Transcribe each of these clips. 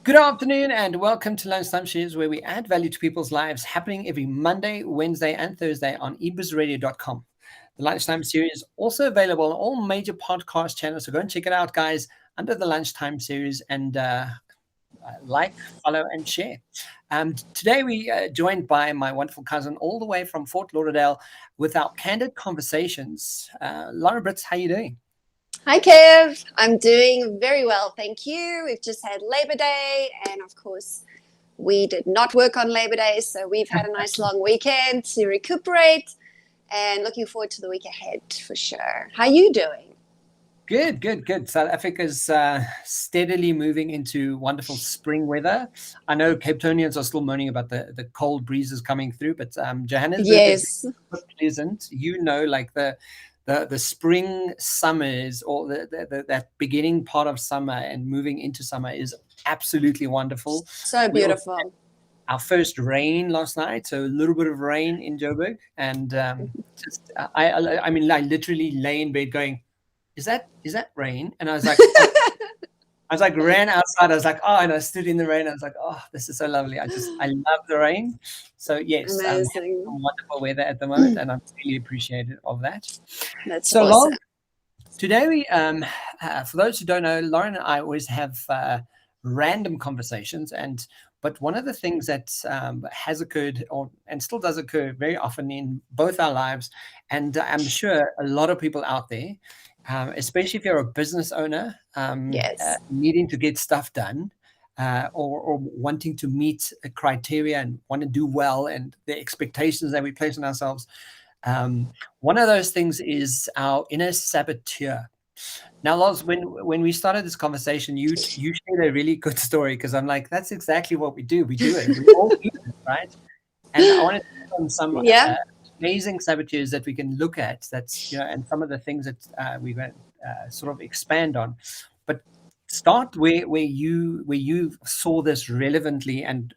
Good afternoon and welcome to Lunchtime Shares, where we add value to people's lives, happening every Monday, Wednesday and Thursday on ebizradio.com. The Lunchtime series is also available on all major podcast channels, so go and check it out, guys, under the Lunchtime series, and like, follow and share. Today we are joined by my wonderful cousin all the way from Fort Lauderdale with our candid conversations. Lauren Britz, how are you doing? Hi, Kev. I'm doing very well, thank you. We've just had Labor Day, and of course, we did not work on Labor Day, so we've had a nice long weekend to recuperate, and looking forward to the week ahead for sure. How are you doing? Good. South Africa's steadily moving into wonderful spring weather. I know Cape Townians are still moaning about the cold breezes coming through, but Johannesburg is pleasant. You know, like the spring summers, or that beginning part of summer and moving into summer is absolutely wonderful. So beautiful. Our first rain last night, so a little bit of rain in Joburg, and I mean, I literally lay in bed going, is that rain? And I was like, ran outside. I was like, oh, and I stood in the rain. I was like, oh, this is so lovely. I love the rain. So yes, amazing. Wonderful weather at the moment, and I'm really appreciative of that. That's so awesome. Today we, for those who don't know, Lauren and I always have random conversations, but one of the things that has occurred and still does occur very often in both our lives, and I'm sure a lot of people out there, especially if you're a business owner, needing to get stuff done, or wanting to meet a criteria and want to do well, and the expectations that we place on ourselves. One of those things is our inner saboteur. Now, Loz, when we started this conversation, you shared a really good story, because I'm like, that's exactly what we do. We do it. We all do it, right? And I wanted to touch on some amazing saboteurs that we can look at. That's, and some of the things that we're going to sort of expand on. But start where you saw this relevantly and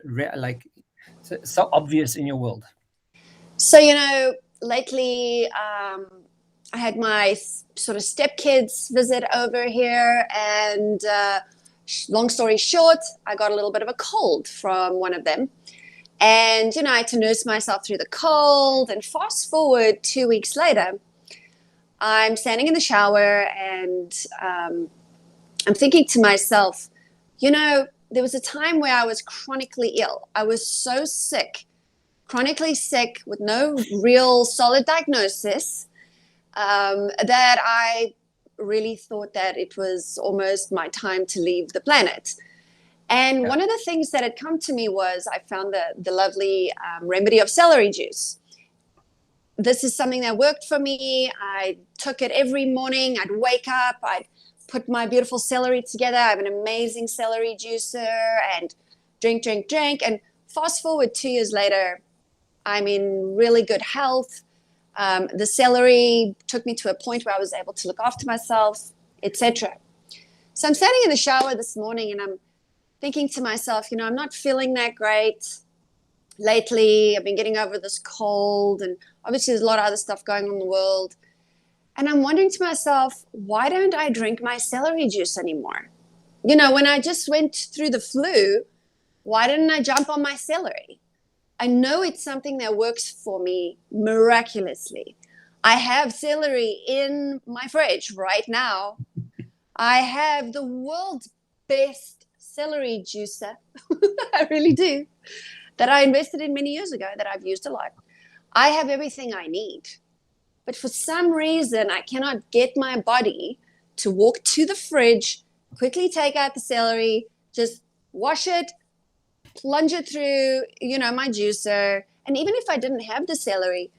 so obvious in your world. So lately, I had my sort of stepkids visit over here, and long story short, I got a little bit of a cold from one of them. And, I had to nurse myself through the cold. And fast forward 2 weeks later, I'm standing in the shower, and I'm thinking to myself, there was a time where I was chronically ill. I was so sick, chronically sick, with no real solid diagnosis, that I really thought that it was almost my time to leave the planet. And one of the things that had come to me was I found the lovely remedy of celery juice. This is something that worked for me. I took it every morning. I'd wake up, I'd put my beautiful celery together. I have an amazing celery juicer, and drink. And fast forward 2 years later, I'm in really good health. The celery took me to a point where I was able to look after myself, etc. So I'm standing in the shower this morning, and I'm thinking to myself, I'm not feeling that great lately. I've been getting over this cold, and obviously there's a lot of other stuff going on in the world. And I'm wondering to myself, why don't I drink my celery juice anymore? When I just went through the flu, why didn't I jump on my celery? I know it's something that works for me miraculously. I have celery in my fridge right now. I have the world's best celery juicer. I really do. That I invested in many years ago, that I've used a lot. I have everything I need. But for some reason, I cannot get my body to walk to the fridge, quickly take out the celery, just wash it, plunge it through, my juicer. And even if I didn't have the celery,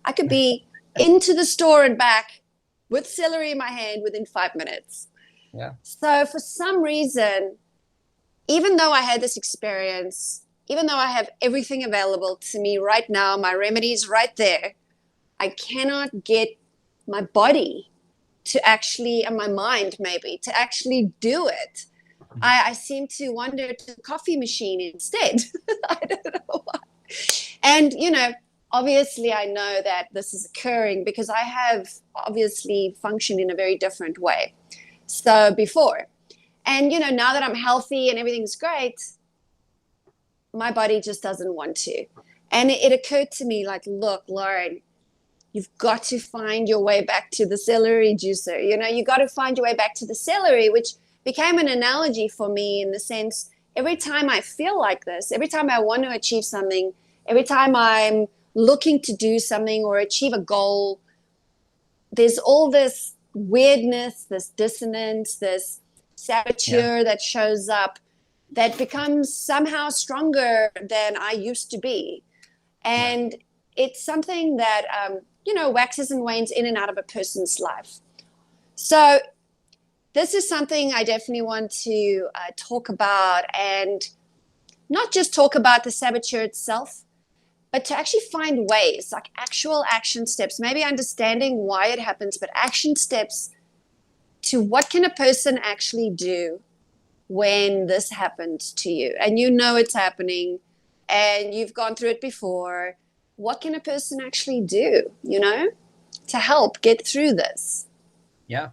I could be into the store and back with celery in my hand within 5 minutes. Yeah. So for some reason, even though I had this experience, even though I have everything available to me right now, my remedy's right there, I cannot get my body to actually, and my mind maybe, to actually do it. I seem to wander to the coffee machine instead. I don't know why. And, obviously I know that this is occurring because I have obviously functioned in a very different way. So before. And, now that I'm healthy and everything's great, my body just doesn't want to. And it occurred to me, like, look, Lauren, you've got to find your way back to the celery juicer. You got to find your way back to the celery, which became an analogy for me in the sense, every time I feel like this, every time I want to achieve something, every time I'm looking to do something or achieve a goal, there's all this weirdness, this dissonance, this saboteur that shows up that becomes somehow stronger than I used to be. And it's something that, waxes and wanes in and out of a person's life. So this is something I definitely want to talk about, and not just talk about the saboteur itself, but to actually find ways, like actual action steps, maybe understanding why it happens, but action steps to what can a person actually do when this happens to you. And it's happening and you've gone through it before. What can a person actually do, to help get through this? Yeah.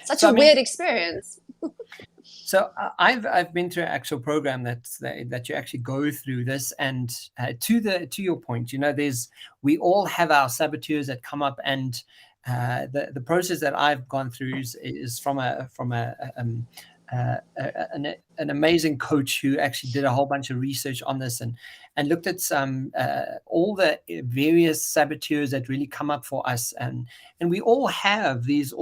Such a weird experience. So I've been through an actual program that you actually go through this, and to your point, we all have our saboteurs that come up, and the process that I've gone through is from an amazing coach who actually did a whole bunch of research on this and looked at all the various saboteurs that really come up for us, and we all have these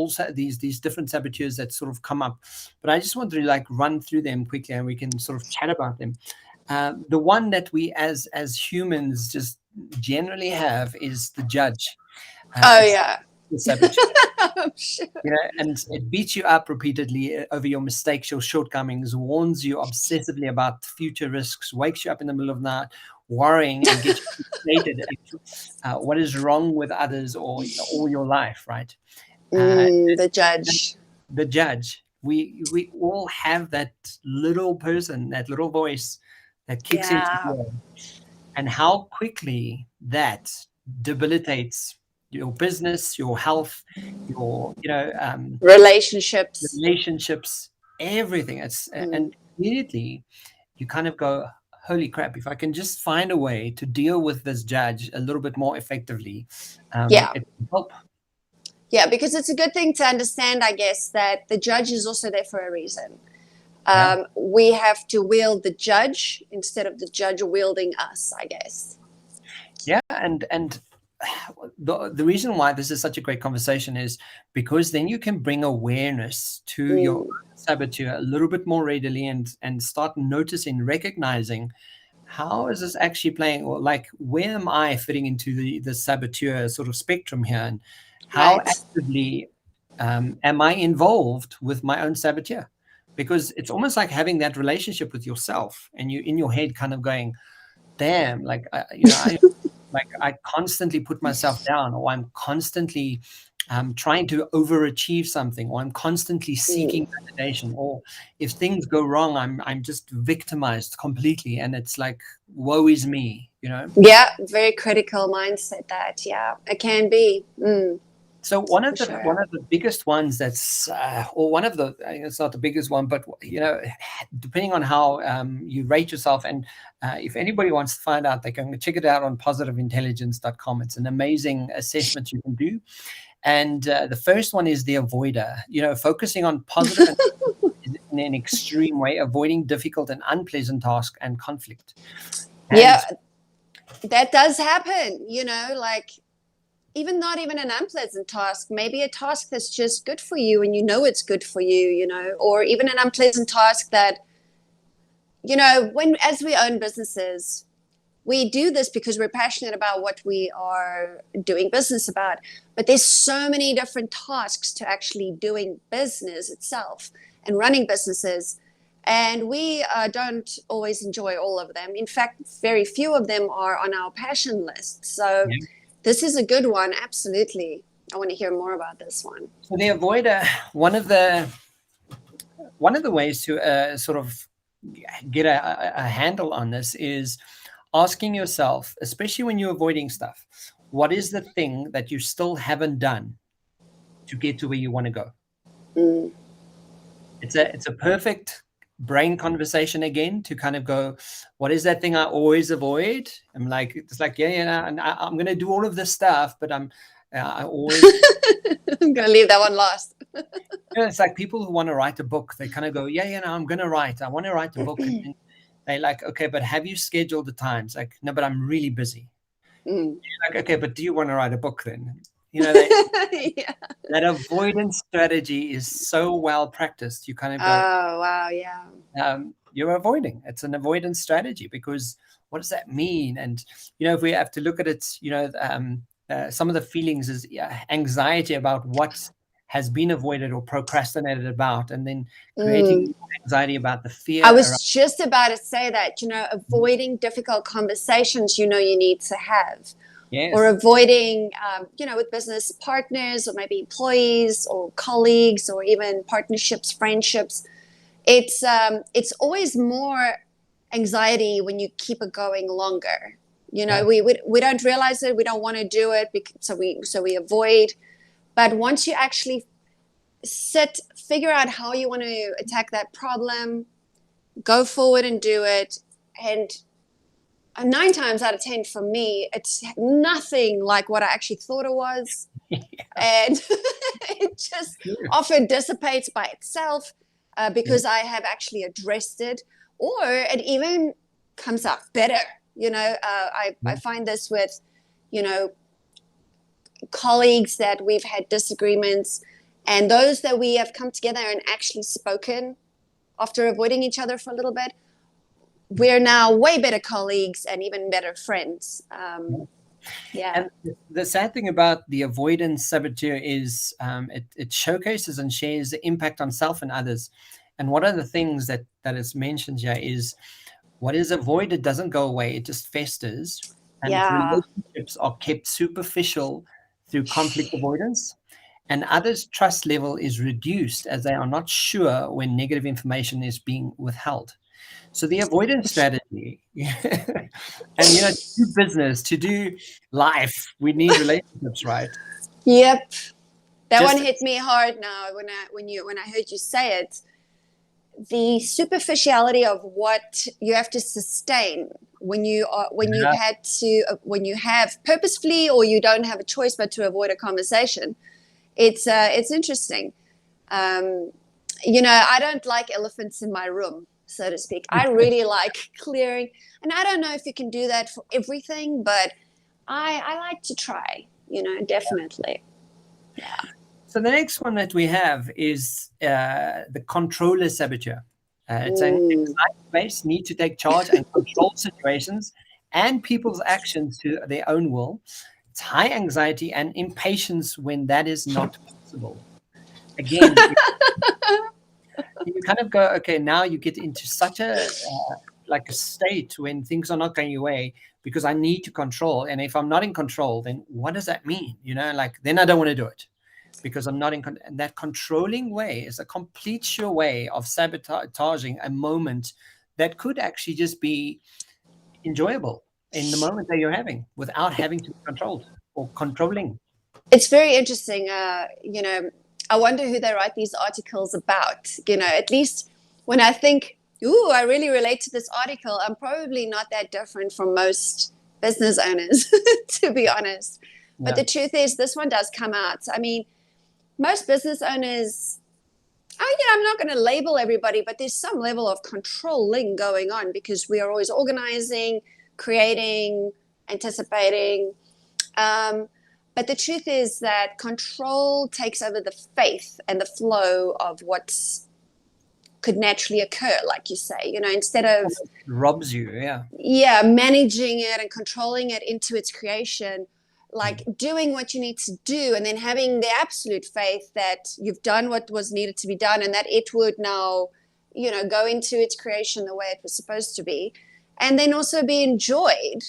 different saboteurs that sort of come up, but I just want to run through them quickly and we can sort of chat about them. The one that we as humans just generally have is the judge. The saboteur. Sure. And it beats you up repeatedly over your mistakes, your shortcomings, warns you obsessively about future risks, wakes you up in the middle of the night worrying, and gets you fixated at what is wrong with others or all your life, right? The judge. The judge. We all have that little person, that little voice that kicks into you, and how quickly that debilitates your business, your health, your relationships, everything. And immediately you kind of go, holy crap, if I can just find a way to deal with this judge a little bit more effectively, it can help. Yeah, because it's a good thing to understand, I guess, that the judge is also there for a reason. We have to wield the judge instead of the judge wielding us, I guess. Yeah, and the reason why this is such a great conversation is because then you can bring awareness to your saboteur a little bit more readily and start noticing, recognizing, how is this actually playing, or where am I fitting into the saboteur sort of spectrum here, and how actively am I involved with my own saboteur? Because it's almost like having that relationship with yourself, and you in your head kind of going, damn, I constantly put myself down, or I'm constantly trying to overachieve something, or I'm constantly seeking validation, or if things go wrong, I'm just victimized completely, and it's like, woe is me, Yeah, very critical mindset. That it can be. So one of the biggest ones that's, or one of the, it's not the biggest one, but depending on how you rate yourself, and if anybody wants to find out, they can check it out on positiveintelligence.com. It's an amazing assessment you can do. And the first one is the avoider. Focusing on positive in an extreme way, avoiding difficult and unpleasant tasks and conflict. And that does happen. Even not even an unpleasant task, maybe a task that's just good for you and it's good for you, or even an unpleasant task that, as we own businesses, we do this because we're passionate about what we are doing business about. But there's so many different tasks to actually doing business itself and running businesses. And we don't always enjoy all of them. In fact, very few of them are on our passion list. So this is a good one. Absolutely. I want to hear more about this one. So the avoider, one of the ways to sort of get a handle on this is asking yourself, especially when you're avoiding stuff, what is the thing that you still haven't done to get to where you want to go? It's a perfect brain conversation again to kind of go, what is that thing I always avoid? I'm like, it's like, yeah, and I'm going to do all of this stuff, but I always, I'm gonna leave that one last. it's like people who want to write a book, they kind of go, yeah, no, I'm going to write, I want to write a book. And then they like, okay, but have you scheduled the times? Like, no, but I'm really busy. Like, okay, but do you want to write a book then? Yeah. That avoidance strategy is so well practiced. You kind of go, Oh wow, yeah. you're avoiding. It's an avoidance strategy, because what does that mean? And if we have to look at it, some of the feelings is anxiety about what has been avoided or procrastinated about, and then creating anxiety about the fear. I was just about to say that, avoiding difficult conversations you need to have. Yes. Or avoiding, with business partners or maybe employees or colleagues or even partnerships, friendships. It's always more anxiety when you keep it going longer. We don't realize it. We don't want to do it, so we avoid. But once you actually figure out how you want to attack that problem, go forward and do it. And 9 times out of 10 for me, it's nothing like what I actually thought it was. Yeah. And it just often dissipates by itself because I have actually addressed it, or it even comes out better. I find this with, colleagues that we've had disagreements, and those that we have come together and actually spoken after avoiding each other for a little bit. We're now way better colleagues and even better friends. And the sad thing about the avoidance saboteur is it showcases and shares the impact on self and others. And one of the things that is mentioned here is what is avoided doesn't go away. It just festers. And relationships are kept superficial through conflict avoidance. And others' trust level is reduced as they are not sure when negative information is being withheld. So the avoidance strategy, and to do business, to do life, we need relationships, right? Yep, that one hit me hard now when I heard you say it. The superficiality of what you have to sustain when you have purposefully, or you don't have a choice but to avoid a conversation. It's interesting. I don't like elephants in my room, so to speak. I really like clearing, and I don't know if you can do that for everything, but I like to try, definitely. Yeah. So the next one that we have is the controller saboteur. It's an anxiety-based need to take charge and control situations and people's actions to their own will. It's high anxiety and impatience when that is not possible. Again, you kind of go, okay, now you get into such a state when things are not going your way because I need to control. And if I'm not in control, then what does that mean? Then I don't want to do it because I'm not in control. And that controlling way is a complete sure way of sabotaging a moment that could actually just be enjoyable in the moment that you're having without having to be controlled or controlling. It's very interesting. I wonder who they write these articles about. At least when I think, I really relate to this article, I'm probably not that different from most business owners, to be honest. But the truth is, this one does come out. I mean, most business owners, I'm not going to label everybody, but there's some level of controlling going on because we are always organizing, creating, anticipating. But the truth is that control takes over the faith and the flow of what could naturally occur, like you say, instead of... It robs you, yeah. Yeah, managing it and controlling it into its creation, like doing what you need to do and then having the absolute faith that you've done what was needed to be done and that it would now, go into its creation the way it was supposed to be, and then also be enjoyed.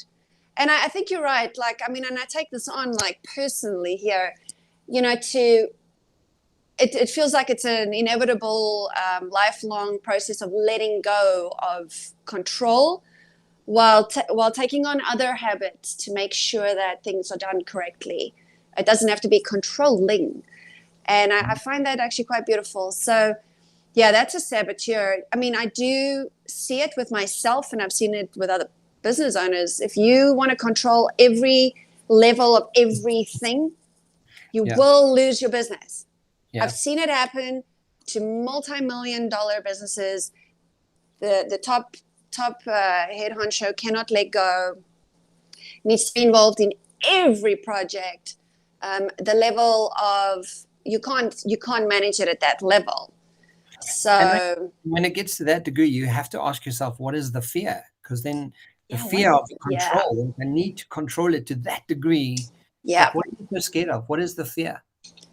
And I think you're right. And I take this on personally here, it feels like it's an inevitable lifelong process of letting go of control while taking on other habits to make sure that things are done correctly. It doesn't have to be controlling. And I find that actually quite beautiful. So, Yeah, that's a saboteur. I mean, I do see it with myself, and I've seen it with other business owners. If you want to control every level of everything, you will lose your business. I've seen it happen to multi-million-dollar businesses. The top head honcho cannot let go, needs to be involved in every project. The level of you can't manage it at that level. So and when it gets to that degree, you have to ask yourself, what is the fear? Because then the fear of control, the need to control it to that degree. Yeah. Like, what are you so scared of? What is the fear?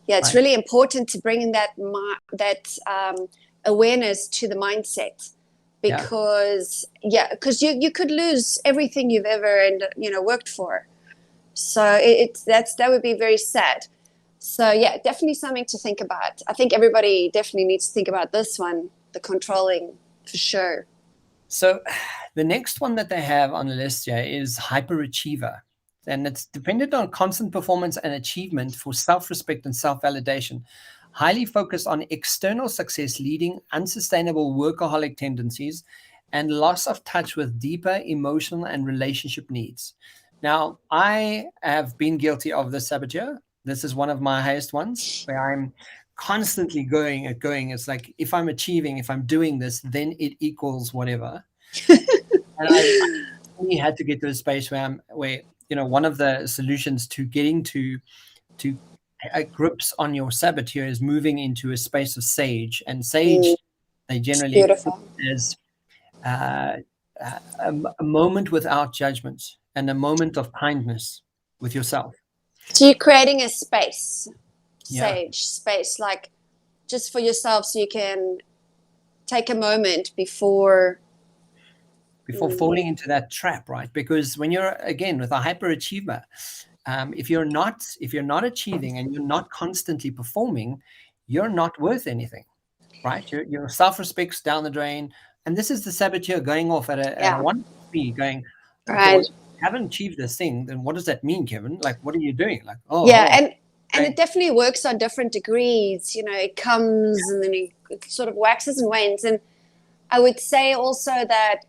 Yeah, it's really important to bring in that awareness to the mindset, because you could lose everything you've ever worked for. So that would be very sad. So yeah, definitely something to think about. I think everybody definitely needs to think about this one, the controlling, for sure. So the next one that they have on the list here is Hyperachiever. And it's dependent on constant performance and achievement for self-respect and self-validation, highly focused on external success, leading unsustainable workaholic tendencies, and loss of touch with deeper emotional and relationship needs. Now, I have been guilty of this saboteur. This is one of my highest ones, where I'm constantly going. It's like, if I'm achieving, if I'm doing this, then it equals whatever. And I really had to get to a space where one of the solutions to getting to grips on your saboteur is moving into a space of sage. And sage, they generally as a moment without judgment and a moment of kindness with yourself. So you're creating a space, sage space, like just for yourself, so you can take a moment before falling into that trap, right? Because when you're, again, with a hyperachiever, if you're not achieving and you're not constantly performing, you're not worth anything, right? Your self-respect's down the drain. And this is the saboteur going off at a one speed, going, okay, well, haven't achieved this thing, then what does that mean, Kevin? Like, what are you doing? Like, and it definitely works on different degrees. It comes and then it sort of waxes and wanes. And I would say also that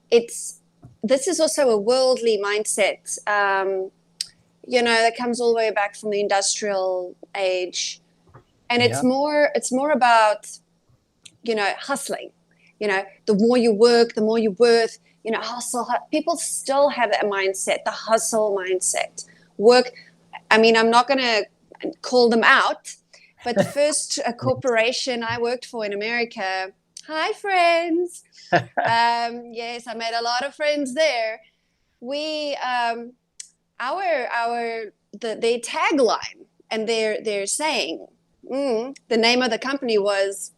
this is also a worldly mindset, that comes all the way back from the industrial age, and it's more about hustling. The more you work, the more you're worth. Hustle. People still have that mindset, the hustle mindset. Work. I mean, I'm not going to call them out, but the first corporation I worked for in America. Hi, friends. Yes, I made a lot of friends there. We, their tagline and their saying, the name of the company was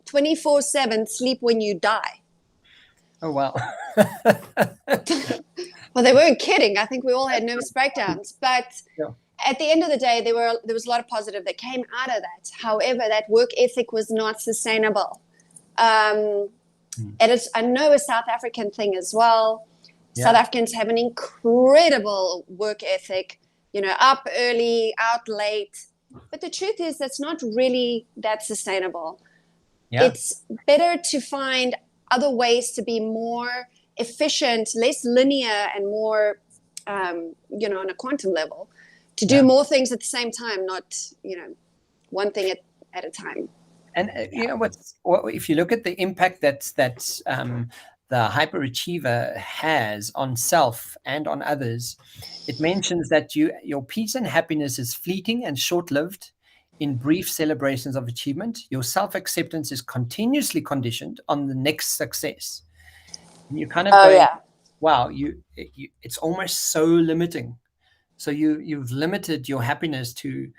24/7 sleep when you die. Oh, wow. Well, they weren't kidding. I think we all had nervous breakdowns. But at the end of the day, there was a lot of positive that came out of that. However, that work ethic was not sustainable. And I know a South African thing as well. Yeah. South Africans have an incredible work ethic, up early, out late. But the truth is that's not really that sustainable. Yeah. It's better to find other ways to be more efficient, less linear, and more, on a quantum level, to do more things at the same time, not, one thing at a time. And if you look at the impact that the hyperachiever has on self and on others, it mentions that your peace and happiness is fleeting and short-lived in brief celebrations of achievement. Your self-acceptance is continuously conditioned on the next success. And you kind of wow, it's almost so limiting. So you've limited your happiness to,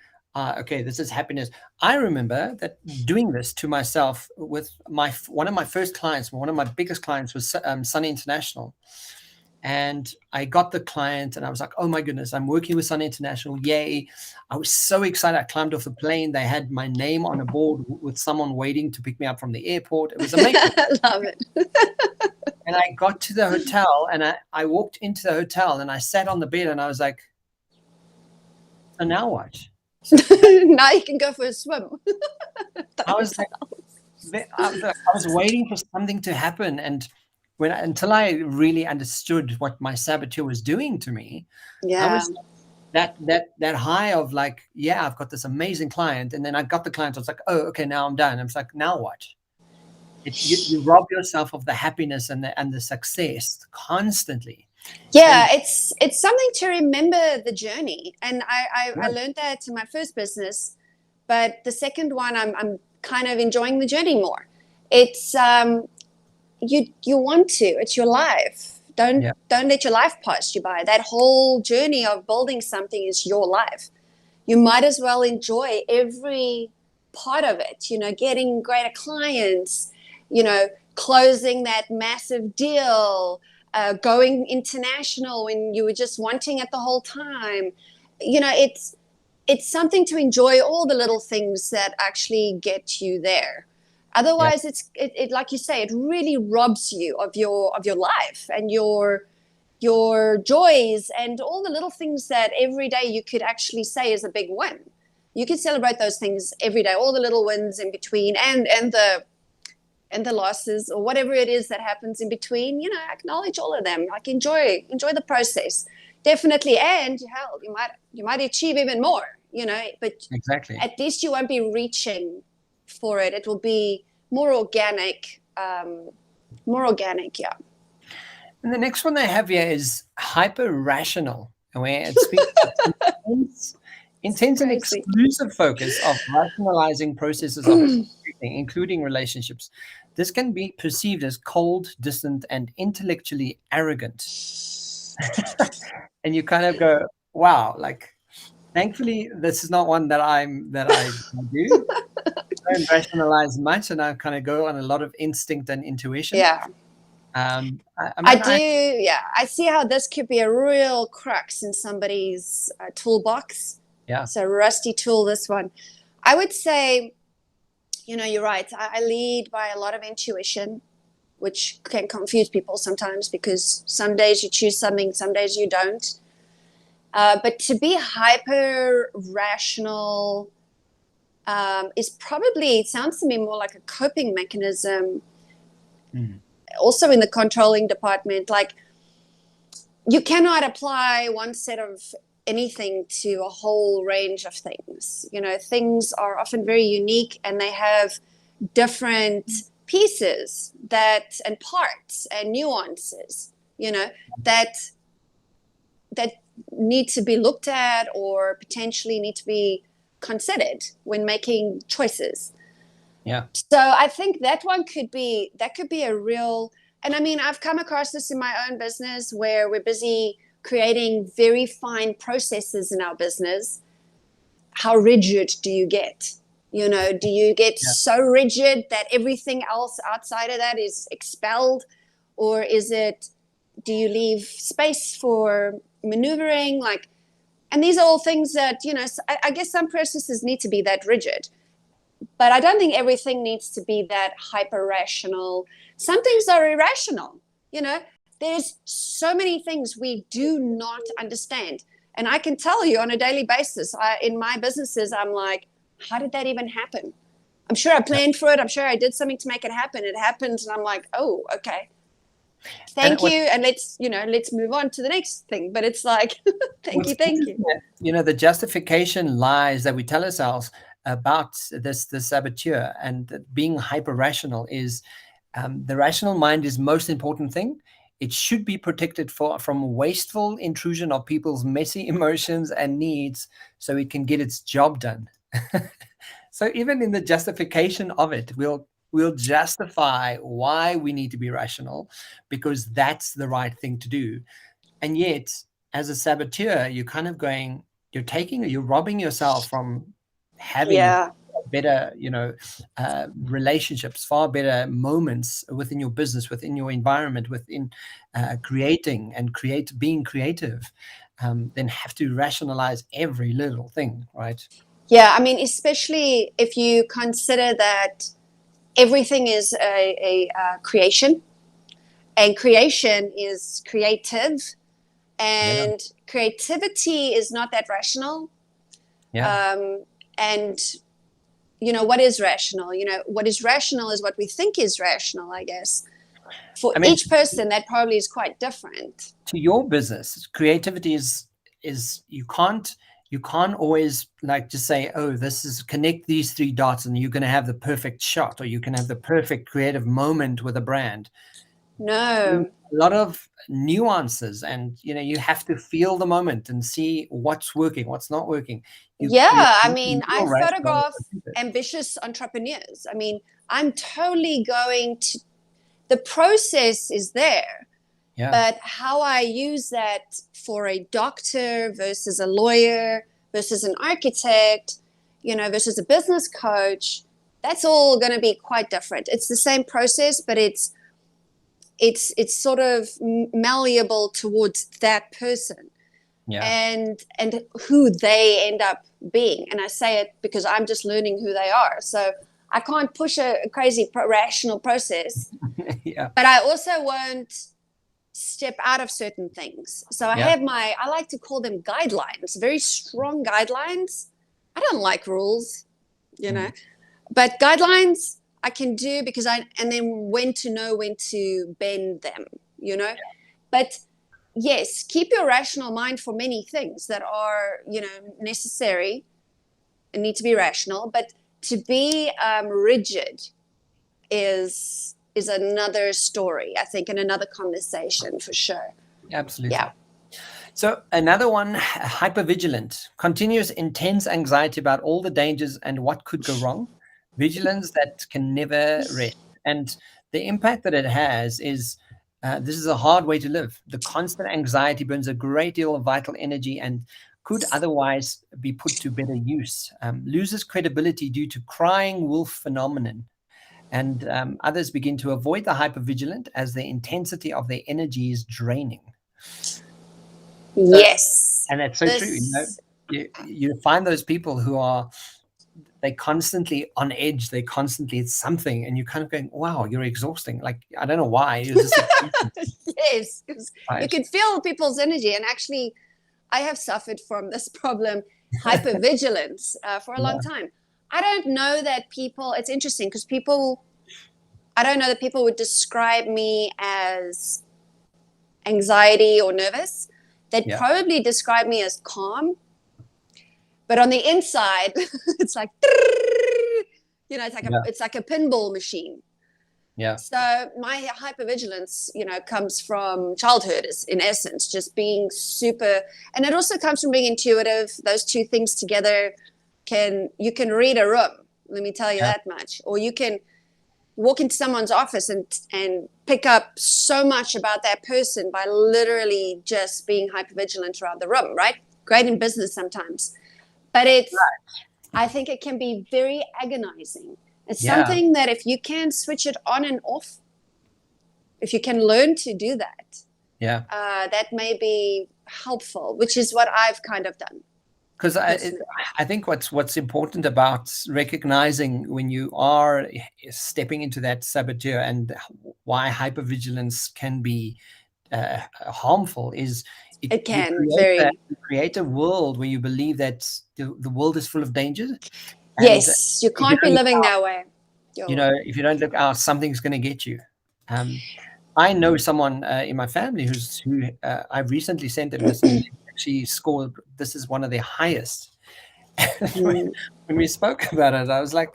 this is happiness. I remember that doing this to myself with one of my first clients, one of my biggest clients was Sun International. And I got the client and I was like, oh my goodness, I'm working with Sun International. Yay. I was so excited. I climbed off the plane. They had my name on a board with someone waiting to pick me up from the airport. It was amazing. I love it. And I got to the hotel and I walked into the hotel and I sat on the bed and I was like, so now what? Now you can go for a swim. I was like, I was waiting for something to happen, and until I really understood what my saboteur was doing to me, I Yeah. was that high of like, yeah, I've got this amazing client, and then I got the client. I was like, oh, okay, now I'm done. I was like, now what? You rob yourself of the happiness and the success constantly. Yeah, And it's something to remember the journey. And I yeah, learned that in my first business, but the second one, I'm kind of enjoying the journey more. It's you want to. It's your life. yeah, Don't let your life pass you by. That whole journey of building something is your life. You might as well enjoy every part of it. You know, getting greater clients. You know, closing that massive deal. Going international when you were just wanting it the whole time. You know, it's something to enjoy all the little things that actually get you there. yeah, Otherwise, it like you say, it really robs you of your life and your joys and all the little things that every day you could actually say is a big win. You can celebrate those things every day, all the little wins in between, and the losses or whatever it is that happens in between. You know, acknowledge all of them. Like enjoy the process, definitely. And hell, you might achieve even more. You know, but exactly. at least you won't be reaching for it. It will be more organic. Yeah. And the next one they have here is hyper rational, where it speaks of intense and Crazy. exclusive focus of rationalizing processes of everything, including relationships. This can be perceived as cold, distant, and intellectually arrogant. And you kind of go, wow, like thankfully this is not one that I do. I don't rationalize much, and I kind of go on a lot of instinct and intuition. Yeah. I I mean, do. Yeah. I see how this could be a real crux in somebody's toolbox. yeah, It's a rusty tool, this one. I would say, you know, you're right. I lead by a lot of intuition, which can confuse people sometimes because some days you choose something, some days you don't. But to be hyper rational is probably, it sounds to me more like a coping mechanism. Also in the controlling department, like you cannot apply one set of anything to a whole range of things. You know, things are often very unique and they have different pieces that and parts and nuances, you know, that need to be looked at or potentially need to be considered when making choices. yeah, So I think that could be a real, and I mean, I've come across this in my own business where we're busy creating very fine processes in our business. How rigid do you get? You know, do you get yeah. so rigid that everything else outside of that is expelled? Or do you leave space for maneuvering? Like, and these are all things that, you know, I guess some processes need to be that rigid. But I don't think everything needs to be that hyper rational. Some things are irrational. You know, there's so many things we do not understand. And I can tell you on a daily basis, in my businesses, I'm like, how did that even happen? I'm sure I planned for it. I'm sure I did something to make it happen. It happened. And I'm like, oh, okay. Thank you. And let's move on to the next thing. But it's like, thank you. You know, the justification lies that we tell ourselves about the saboteur and being hyper rational is the rational mind is most important thing. It should be protected from wasteful intrusion of people's messy emotions and needs so it can get its job done. So even in the justification of it, we'll justify why we need to be rational because that's the right thing to do. And yet, as a saboteur, you're kind of you're robbing yourself from having better, relationships, far better moments within your business, within your environment, within being creative, then have to rationalize every little thing, right? Yeah, I mean, especially if you consider that everything is a creation, and creation is creative, and creativity is not that rational. Yeah. And what is rational? What is rational is what we think is rational, I guess. For each person, that probably is quite different. To your business, creativity is you can't always like just say, oh, this is connect these 3 dots and you're going to have the perfect shot, or you can have the perfect creative moment with a brand. No. A lot of nuances, and you have to feel the moment and see what's working, what's not working. I photograph ambitious entrepreneurs. I'm totally going to, the process is there. Yeah. But how I use that for a doctor versus a lawyer versus an architect, versus a business coach, that's all going to be quite different. It's the same process, but it's sort of malleable towards that person. Yeah. And who they end up being. And I say it because I'm just learning who they are. So I can't push a crazy rational process. Yeah. But I also won't step out of certain things. So I have I like to call them guidelines, very strong guidelines. I don't like rules, but guidelines I can do because and then when to know when to bend them, But yes, keep your rational mind for many things that are, necessary and need to be rational, but to be rigid is another story, I think, and another conversation for sure. Absolutely. Yeah. So another one, hypervigilant, continuous intense anxiety about all the dangers and what could go wrong. Vigilance that can never rest. And the impact that it has is, this is a hard way to live. The constant anxiety burns a great deal of vital energy and could otherwise be put to better use. Loses credibility due to crying wolf phenomenon. And others begin to avoid the hypervigilant as the intensity of their energy is draining. Yes. And that's so true. You find those people who they constantly on edge, it's something, and you're kind of going, wow, you're exhausting. Like, I don't know why. You're just yes, because you can feel people's energy. And actually, I have suffered from this problem, hypervigilance, for a long time. I don't know that people, it's interesting because I don't know that people would describe me as anxiety or nervous. They'd probably describe me as calm. But on the inside, it's like, it's like a pinball machine. Yeah. So my hypervigilance, comes from childhood, in essence, just being super, and it also comes from being intuitive. Those two things together you can read a room, let me tell you that much. Or you can walk into someone's office and pick up so much about that person by literally just being hypervigilant around the room, right? Great in business sometimes. But I think it can be very agonizing. It's something that if you can switch it on and off, if you can learn to do that, that may be helpful, which is what I've kind of done. Because I think what's important about recognizing when you are stepping into that saboteur and why hypervigilance can be harmful is it can create a world where you believe that the world is full of danger. Yes, you can't be living that way. If you don't look out, something's going to get you. I know someone in my family who I've recently sent them this. She scored, this is one of the highest. When we spoke about it, I was like,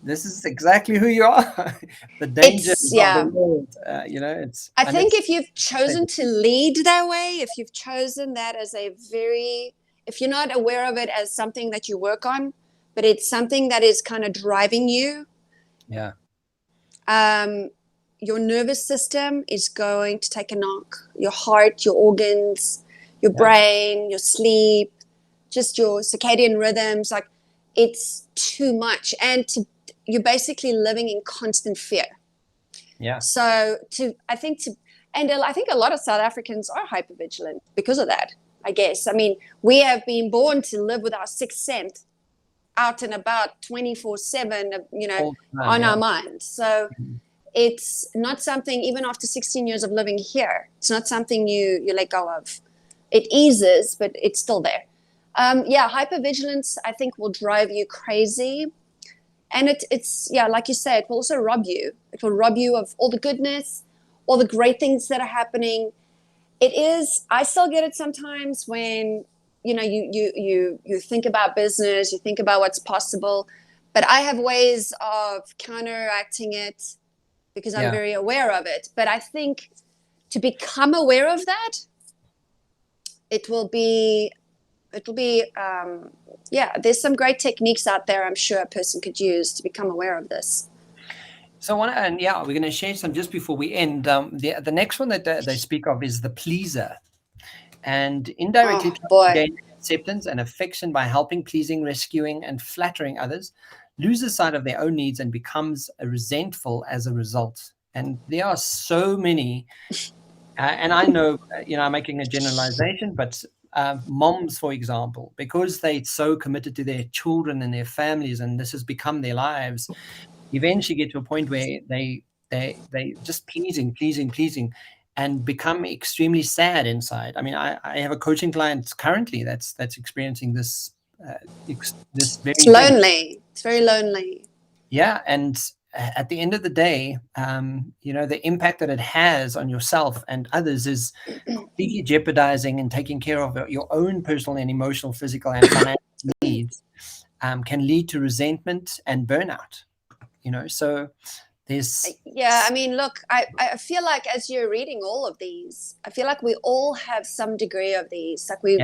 this is exactly who you are. The danger of the world, I think if you've chosen to lead that way, if you've chosen that as if you're not aware of it as something that you work on, but it's something that is kind of driving you. Yeah. Your nervous system is going to take a knock. Your heart, your organs, your brain, your sleep, just your circadian rhythms, like it's too much. And you're basically living in constant fear. Yeah. So I think a lot of South Africans are hypervigilant because of that, I guess. I mean, we have been born to live with our sixth sense out and about 24/7, on our minds. So it's not something, even after 16 years of living here, it's not something you let go of. It eases, but it's still there. Hypervigilance, I think, will drive you crazy. And it's yeah, like you say, it will also rob you. It will rob you of all the goodness, all the great things that are happening. It is, I still get it sometimes when, you know, you think about business, you think about what's possible, but I have ways of counteracting it because I'm very aware of it. But I think to become aware of that, it'll be yeah, there's some great techniques out there I'm sure a person could use to become aware of this. So we're going to share some just before we end. The next one that they speak of is the pleaser, and indirectly gain acceptance and affection by helping, pleasing, rescuing, and flattering others, loses sight of their own needs and becomes resentful as a result. And there are so many, and I know, I'm making a generalization, but moms, for example, because they're so committed to their children and their families, and this has become their lives, eventually get to a point where they just pleasing, and become extremely sad inside. I mean, I have a coaching client currently that's experiencing this this very it's lonely. It's very lonely. Yeah, and at the end of the day, the impact that it has on yourself and others is completely jeopardizing and taking care of your own personal and emotional, physical, and financial needs. Can lead to resentment and burnout. So there's I mean, look, I feel like as you're reading all of these, I feel like we all have some degree of these. Like we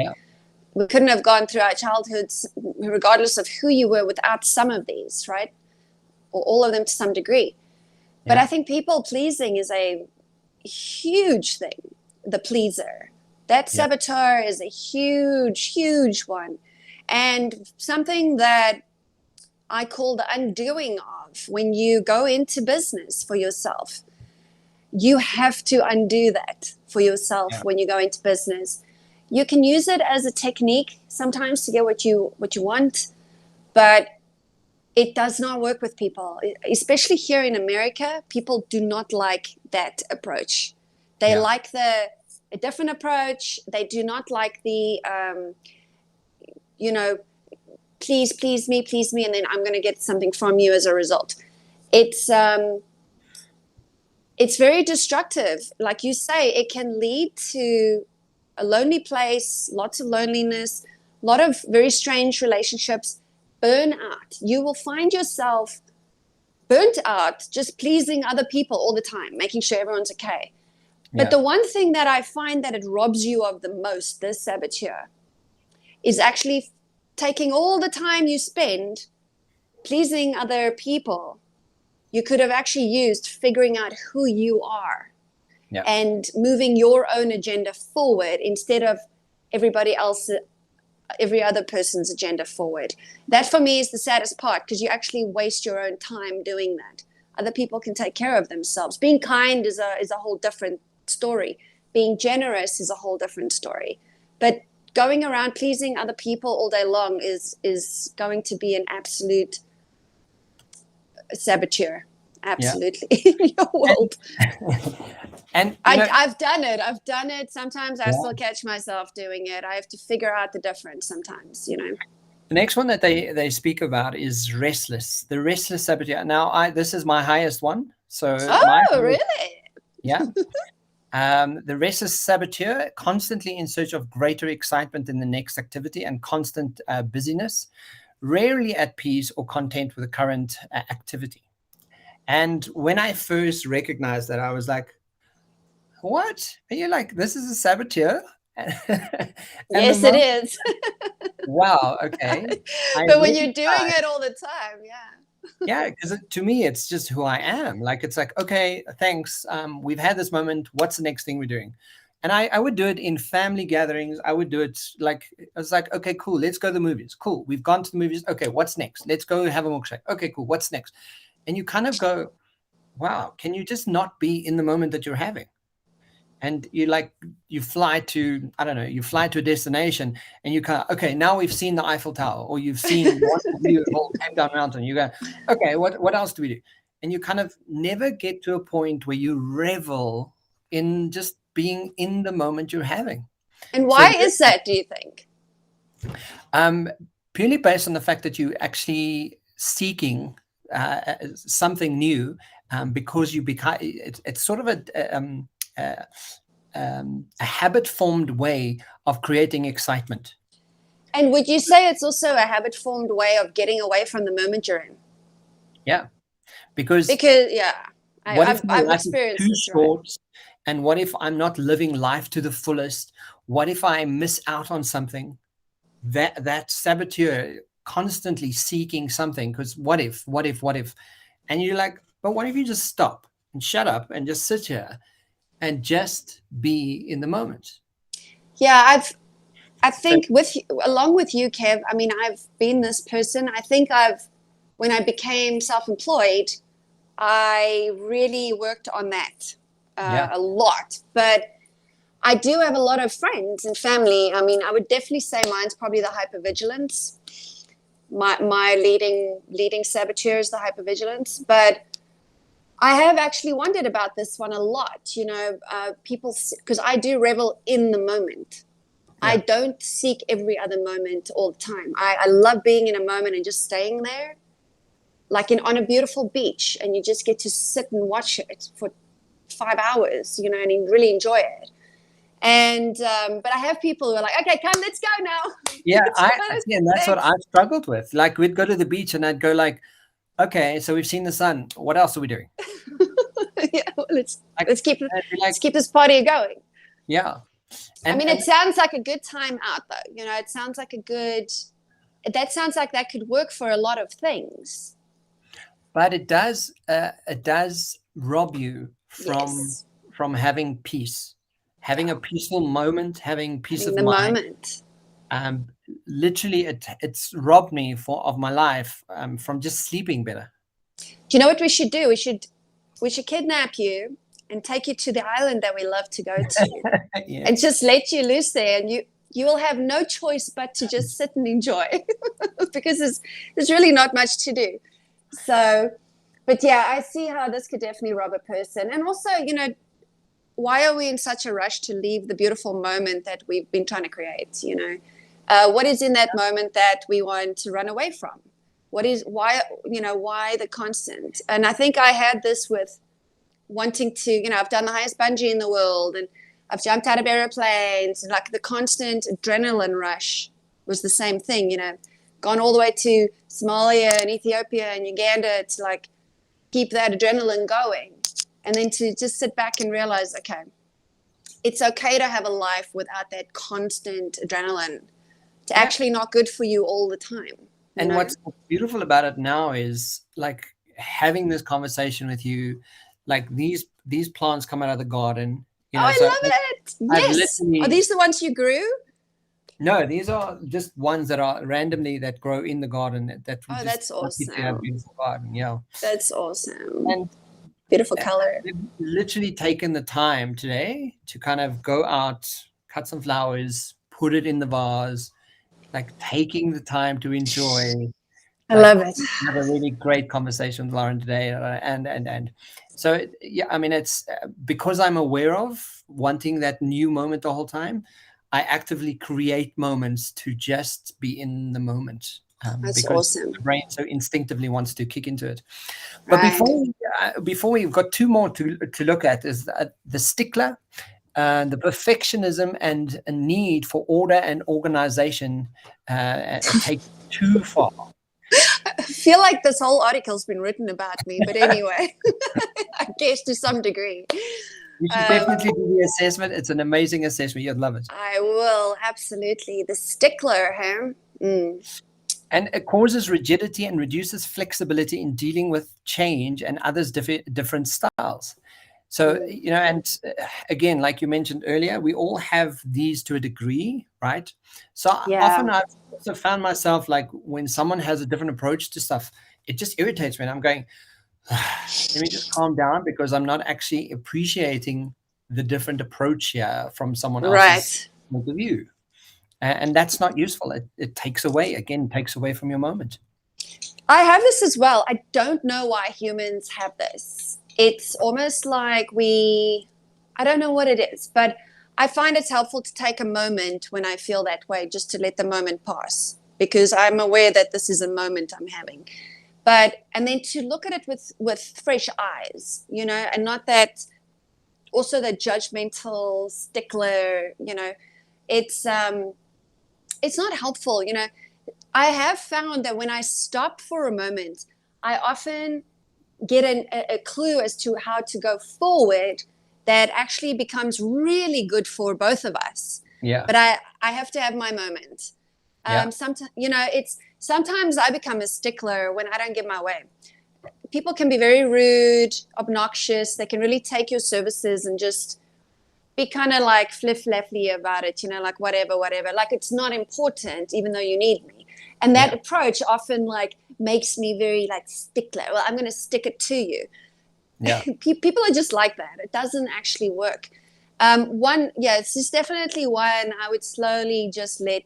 couldn't have gone through our childhoods regardless of who you were without some of these, right? Or all of them to some degree. But I think people pleasing is a huge thing. The pleaser, that saboteur is a huge one, and something that I call the undoing of. When you go into business for yourself, you have to undo that for yourself. When you go into business, you can use it as a technique sometimes to get what you want, but it does not work with people, especially here in America. People do not like that approach. They like a different approach. They do not like the please me, and then I'm going to get something from you as a result. It's very destructive. Like you say, it can lead to a lonely place, lots of loneliness, a lot of very strange relationships, burnout. You will find yourself burnt out just pleasing other people all the time, making sure everyone's okay. But the one thing that I find that it robs you of the most, this saboteur, is actually taking all the time you spend pleasing other people, you could have actually used figuring out who you are and moving your own agenda forward instead of every other person's agenda forward. That for me is the saddest part, because you actually waste your own time doing that. Other people can take care of themselves. Being kind is a whole different story. Being generous is a whole different story. But going around pleasing other people all day long is going to be an absolute saboteur. Absolutely. In your world. And I've done it. Sometimes I still catch myself doing it. I have to figure out the difference sometimes, The next one that they speak about is restless. The restless saboteur. Now, this is my highest one. So really? Yeah. The restless saboteur, constantly in search of greater excitement in the next activity and constant busyness, rarely at peace or content with the current activity. And when I first recognized that, I was like, what? Are you like, this is a saboteur? Yes, it is. Wow, okay. But when you're doing it all the time, yeah, because to me, it's just who I am. Like, it's like, okay, thanks. We've had this moment. What's the next thing we're doing? And I would do it in family gatherings. I would do it like, I was like, okay, cool. Let's go to the movies. Cool. We've gone to the movies. Okay, what's next? Let's go have a milkshake. Okay, cool. What's next? And you kind of go, wow, can you just not be in the moment that you're having? And you fly to a destination and you kind of, okay, now we've seen the Eiffel Tower, or you've seen one view of the whole Cape Town mountain. You go, okay, what else do we do? And you kind of never get to a point where you revel in just being in the moment you're having. And why is that, do you think? Purely based on the fact that you're actually seeking something new, because you become, it's sort of a habit formed way of creating excitement. And would you say it's also a habit formed way of getting away from the moment you're in? Yeah, because yeah, what if my I've life is experienced too this, short? right? And what if I'm not living life to the fullest? What if I miss out on something? That saboteur constantly seeking something, because what if? And you're like, but what if you just stop and shut up and just sit here and just be in the moment? Yeah, I think along with you, Kev, I mean, I've been this person. I think when I became self-employed, I really worked on that a lot. But I do have a lot of friends and family. I mean, I would definitely say mine's probably the hypervigilance. My leading saboteur is the hypervigilance. But I have actually wondered about this one a lot. People, because I do revel in the moment. Yeah. I don't seek every other moment all the time. I love being in a moment and just staying there, like on a beautiful beach, and you just get to sit and watch it for 5 hours, and you really enjoy it. And but I have people who are like, okay, come, let's go now. Yeah, and that's what I've struggled with. Like, we'd go to the beach and I'd go like, okay, so we've seen the sun. What else are we doing? Yeah, well, let's keep this party going. Yeah. I mean, it sounds like a good time out, though. It sounds like that could work for a lot of things. But it does rob you from having peace, having a peaceful moment, having peace of mind. Literally, it's robbed me of my life from just sleeping better. Do you know what we should do? We should kidnap you and take you to the island that we love to go to, and just let you loose there, and you will have no choice but to just sit and enjoy because there's really not much to do. So, but yeah, I see how this could definitely rob a person. And also, why are we in such a rush to leave the beautiful moment that we've been trying to create? What is in that moment that we want to run away from? Why the constant? And I think I had this with wanting to, I've done the highest bungee in the world, and I've jumped out of airplanes, and like the constant adrenaline rush was the same thing, gone all the way to Somalia and Ethiopia and Uganda to like keep that adrenaline going, and then to just sit back and realize, okay, it's okay to have a life without that constant adrenaline. It's actually not good for you all the time. And what's beautiful about it now is like having this conversation with you. Like these plants come out of the garden. I love it. Yes. Are these the ones you grew? No, these are just ones that are randomly that grow in the garden. That's awesome. A beautiful garden, yeah. That's awesome. And beautiful color. They've literally taken the time today to kind of go out, cut some flowers, put it in the vase, like taking the time to enjoy. I love it. I had a really great conversation with Lauren today, and so yeah, I mean, it's because I'm aware of wanting that new moment the whole time. I actively create moments to just be in the moment. That's because awesome. The brain so instinctively wants to kick into it. But before we've got two more to look at is the stickler. The perfectionism and a need for order and organization take too far. I feel like this whole article's been written about me, but anyway, I guess to some degree. You should definitely do the assessment. It's an amazing assessment. You'd love it. I will, absolutely. The stickler, huh? And it causes rigidity and reduces flexibility in dealing with change and others' different styles. So, and again, like you mentioned earlier, we all have these to a degree, right? So often I've also found myself like when someone has a different approach to stuff, it just irritates me. And I'm going, let me just calm down because I'm not actually appreciating the different approach here from someone else's point of view. And that's not useful. It takes away from your moment. I have this as well. I don't know why humans have this. It's almost like I don't know what it is, but I find it's helpful to take a moment when I feel that way, just to let the moment pass, because I'm aware that this is a moment I'm having. And then to look at it with fresh eyes, you know, and not that also the judgmental stickler, you know, it's not helpful. You know, I have found that when I stop for a moment, I often get a clue as to how to go forward that actually becomes really good for both of us. Yeah. But I have to have my moment. Yeah. Sometimes, you know, sometimes I become a stickler when I don't get my way. People can be very rude, obnoxious. They can really take your services and just be kind of like fliffy about it, you know, like whatever, like it's not important, even though you need me. And that approach often like makes me very like stickler. Well, I'm going to stick it to you. Yeah. People are just like that. It doesn't actually work. This is definitely one I would slowly just let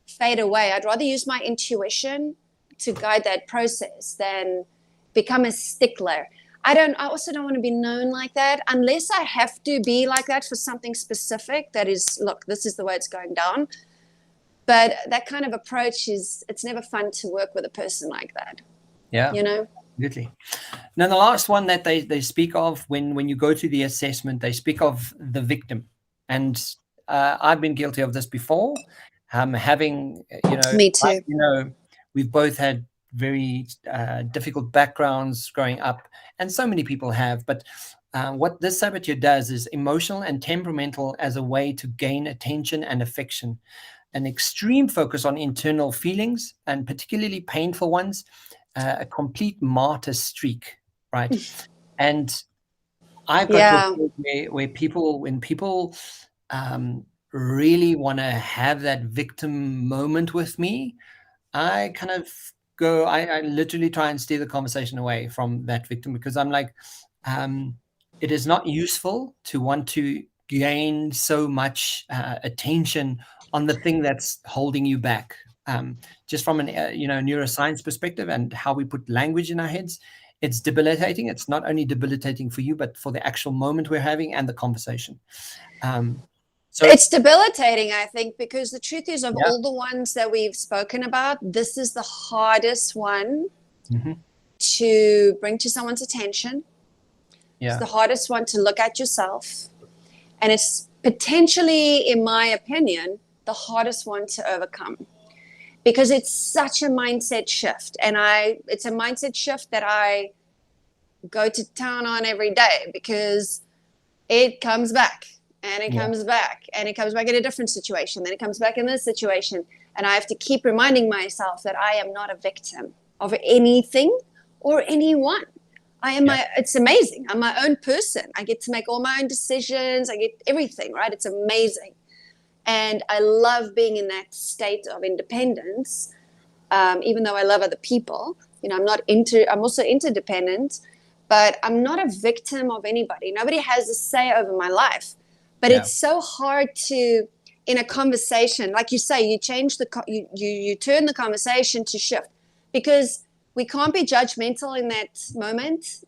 fade away. I'd rather use my intuition to guide that process than become a stickler. I also don't want to be known like that unless I have to be like that for something specific that is, look, this is the way it's going down. But that kind of approach it's never fun to work with a person like that. Yeah. You know? Absolutely. Now, the last one that they speak of when you go to the assessment, they speak of the victim. And I've been guilty of this before. Having, you know, Me too. you know, we've both had very difficult backgrounds growing up, and so many people have. But what this saboteur does is emotional and temperamental as a way to gain attention and affection. An extreme focus on internal feelings, and particularly painful ones, a complete martyr streak, right? And I've got to a point where when people really want to have that victim moment with me, I kind of go, I literally try and steer the conversation away from that victim, because I'm like, it is not useful to want to gain so much attention on the thing that's holding you back. Just from an neuroscience perspective and how we put language in our heads, it's debilitating. It's not only debilitating for you, but for the actual moment we're having and the conversation. So it's debilitating, I think, because the truth is, of all the ones that we've spoken about, this is the hardest one to bring to someone's attention. It's the hardest one to look at yourself. And it's potentially, in my opinion, the hardest one to overcome, because it's such a mindset shift. And it's a mindset shift that I go to town on every day, because it comes back. And it comes back, and it comes back in a different situation. Then it comes back in this situation. And I have to keep reminding myself that I am not a victim of anything or anyone. It's amazing. I'm my own person. I get to make all my own decisions. I get everything, right? It's amazing. And I love being in that state of independence, even though I love other people. You know, I'm also interdependent, but I'm not a victim of anybody. Nobody has a say over my life. But it's so hard to, in a conversation, like you say, you change you turn the conversation to shift, because we can't be judgmental in that moment.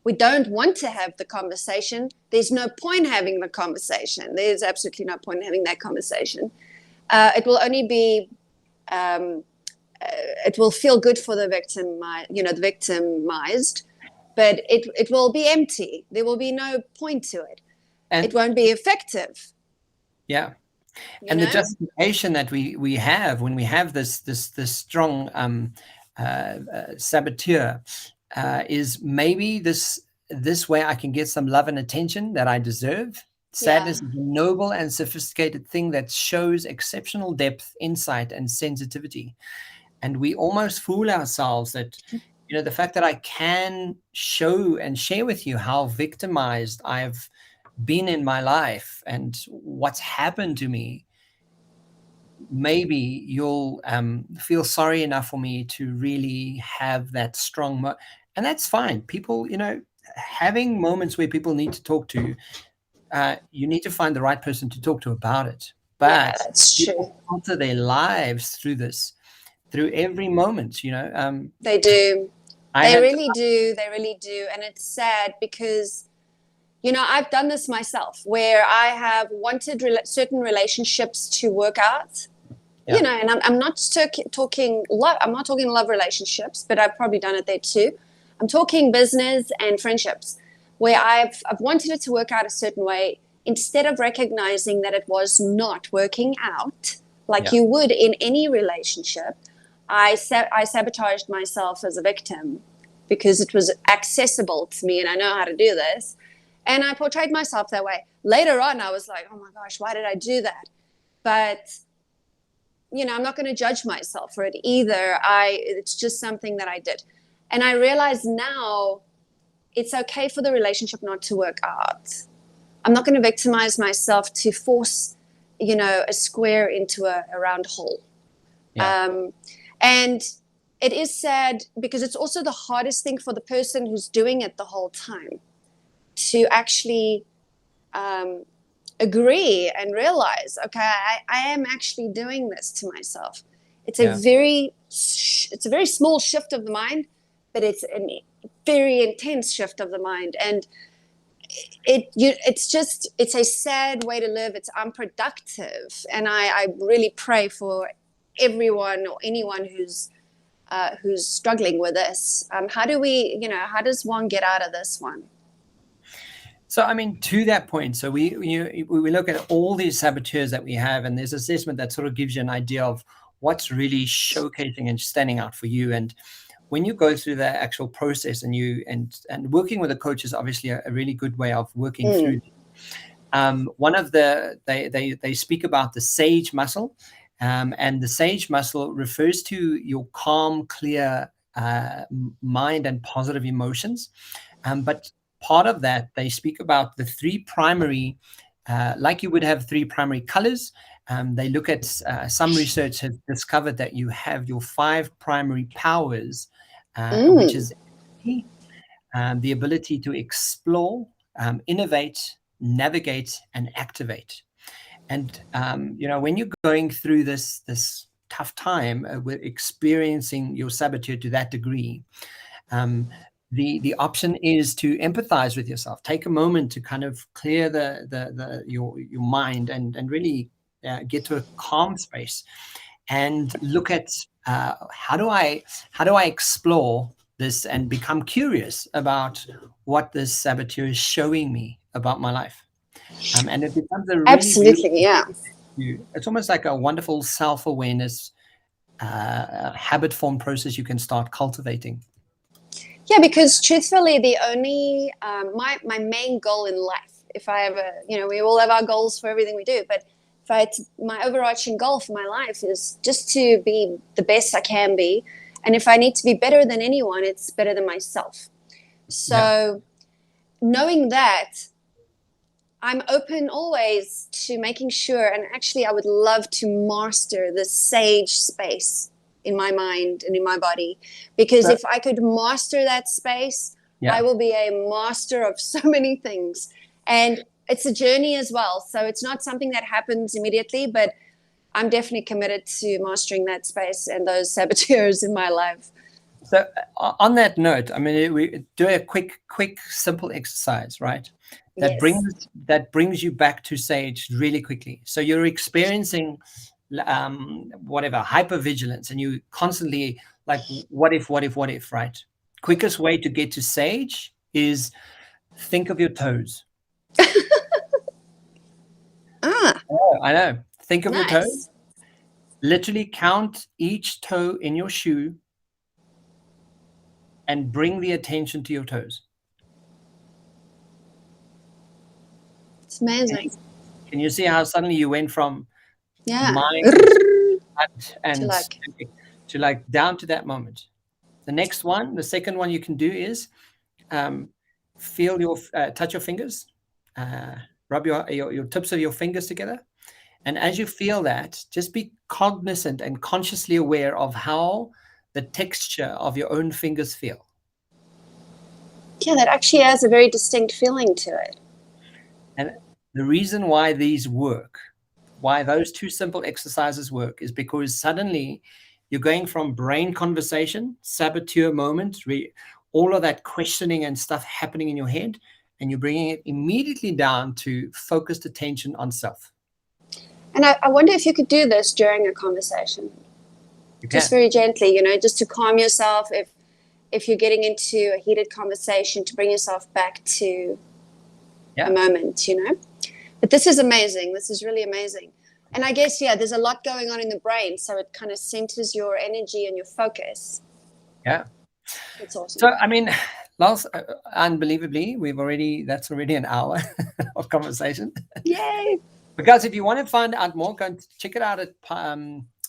We don't want to have the conversation. There's no point having the conversation. There's absolutely no point in having that conversation. It will only be, it will feel good for the victim, the victimized, but it will be empty. There will be no point to it. And it won't be effective. Yeah. And the justification that we have when we have this strong saboteur is maybe this way I can get some love and attention that I deserve. Sadness is a noble and sophisticated thing that shows exceptional depth, insight, and sensitivity. And we almost fool ourselves that, you know, the fact that I can show and share with you how victimized I've been in my life and what's happened to me, maybe you'll feel sorry enough for me to really have that strong and that's fine. People, you know, having moments where people need to talk to, you need to find the right person to talk to about it. But that's true. Alter their lives through this, through every moment, you know. They do. They really do. And it's sad because, you know, I've done this myself, where I have wanted certain relationships to work out, You know, and I'm not talking love. I'm not talking love relationships, but I've probably done it there too. I'm talking business and friendships where I've wanted it to work out a certain way. Instead of recognizing that it was not working out like you would in any relationship, I sabotaged myself as a victim because it was accessible to me and I know how to do this. And I portrayed myself that way. Later on, I was like, oh my gosh, why did I do that? But, you know, I'm not going to judge myself for it either. It's just something that I did. And I realize now it's okay for the relationship not to work out. I'm not going to victimize myself to force, you know, a square into a round hole. And it is sad because it's also the hardest thing for the person who's doing it the whole time to actually agree and realize, okay, I am actually doing this to myself. It's a very small shift of the mind, but it's a very intense shift of the mind. And it's a sad way to live. It's unproductive. And I really pray for everyone or anyone who's struggling with this. How does one get out of this one? So, I mean, to that point, so we look at all these saboteurs that we have, and there's assessment that sort of gives you an idea of what's really showcasing and standing out for you. And when you go through the actual process and working with a coach is obviously a really good way of working through. One of they speak about the sage muscle, and the sage muscle refers to your calm, clear mind and positive emotions. But part of that, they speak about the three primary, like you would have three primary colors. They look at some research has discovered that you have your 5 primary powers, which is the ability to explore, innovate, navigate, and activate. And you know, when you're going through this tough time with experiencing your saboteur to that degree, the option is to empathize with yourself. Take a moment to kind of clear your mind and really get to a calm space and look at how do I explore this and become curious about what this saboteur is showing me about my life. And it becomes a really it's almost like a wonderful self-awareness habit form process you can start cultivating. Yeah, because truthfully, the only my main goal in life, if I ever, you know, we all have our goals for everything we do, but my overarching goal for my life is just to be the best I can be, and if I need to be better than anyone, it's better than myself. So, knowing that, I'm open always to making sure, and actually, I would love to master the sage space in my mind and in my body, because if I could master that space, I will be a master of so many things. And it's a journey as well, so it's not something that happens immediately, but I'm definitely committed to mastering that space and those saboteurs in my life. So on that note, I mean, we do a quick simple exercise, right? That brings you back to sage really quickly. So you're experiencing hypervigilance, and you constantly like, what if, right? Quickest way to get to sage is think of your toes. Oh, I know. Think of your toes. Literally count each toe in your shoe and bring the attention to your toes. It's amazing. Can you see how suddenly you went from mind to like down to that moment? The second one you can do is feel touch your fingers, rub your tips of your fingers together. And as you feel that, just be cognizant and consciously aware of how the texture of your own fingers feel. Yeah, that actually has a very distinct feeling to it. And the reason why these work, why those 2 simple exercises work, is because suddenly you're going from brain conversation, saboteur moment, all of that questioning and stuff happening in your head, and you're bringing it immediately down to focused attention on self. And I wonder if you could do this during a conversation, just very gently, just to calm yourself. If you're getting into a heated conversation, to bring yourself back to a moment, But this is amazing. This is really amazing. And I guess, there's a lot going on in the brain, so it kind of centers your energy and your focus. Yeah. It's awesome. So, I mean, Lars, unbelievably, that's already an hour of conversation. Yay. Because if you want to find out more, go and check it out at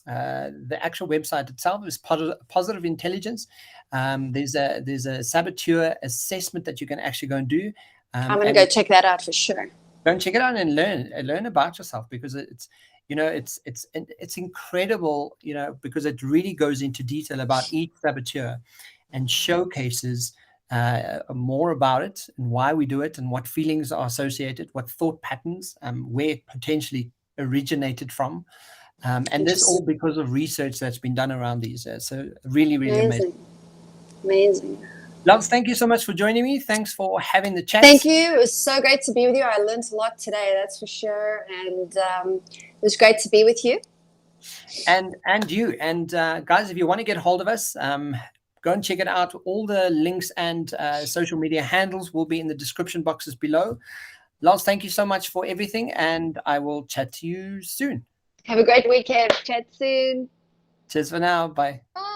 the actual website itself is Positive Intelligence. There's a Saboteur assessment that you can actually go and do. I'm going to go check that out for sure. Go and check it out and learn about yourself, because it's incredible, because it really goes into detail about each saboteur and showcases more about it and why we do it and what feelings are associated, what thought patterns, where it potentially originated from. And this all because of research that's been done around these. So really, really amazing. Amazing. Love, thank you so much for joining me. Thanks for having the chat. Thank you. It was so great to be with you. I learned a lot today, that's for sure. And it was great to be with you. And you. And guys, if you want to get hold of us, go and check it out. All the links and social media handles will be in the description boxes below. Lars, thank you so much for everything, and I will chat to you soon. Have a great weekend. Chat soon. Cheers for now. Bye. Bye.